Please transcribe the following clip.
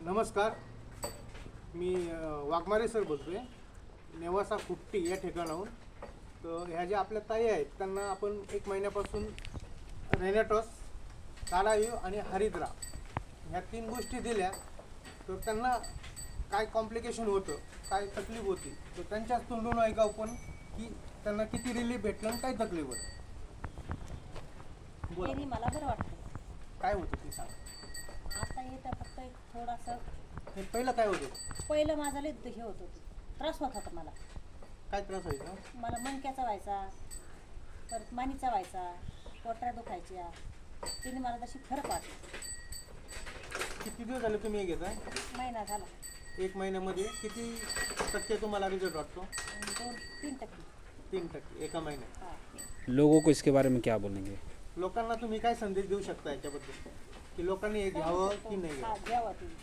नमस्कार, मी वाघमारे सर बोलतोय नेवासा खुट्टी या ठिकाणाहून. तर ह्या ज्या आपल्या ताई आहेत त्यांना आपण 1 महिन्यापासून रेनेटॉस, काढायू आणि हरिद्रा ह्या 3 गोष्टी दिल्या. तर त्यांना काय कॉम्प्लिकेशन होतं, काय तकलीफ होती, तर त्यांच्याच तोंडून ऐका आपण की त्यांना किती रिलीफ भेटलं आणि काय तकलीफ होतं. बोला, त्यांनी मला बरं वाटतं. काय होतं ते सांग. आता येतं फक्त एक थोडासा. हे पहिलं काय होतं, पहिलं माझा लय हे होत होतं, त्रास होत होता मला. काय त्रास व्हायचा? मला मणक्याचा व्हायचा, परत मानीचा व्हायचा, पोटऱ्या दुखायच्या. तिने मला तशी फरक वाटला. किती दिवस झाले तुम्ही हे घेताय? महिना झाला. 1 महिन्यामध्ये किती टक्के तुम्हाला रिझल्ट वाटतो? 2-3%. 3% एका महिन्यात. हां. लोगों को इसके बारे में क्या बोलेंगे? लोकांना तुम्ही काय संदेश देऊ शकता याच्याबद्दल, की लोकांनी हे घ्यावं की नाही घ्यावं? घ्यावं तुम्ही.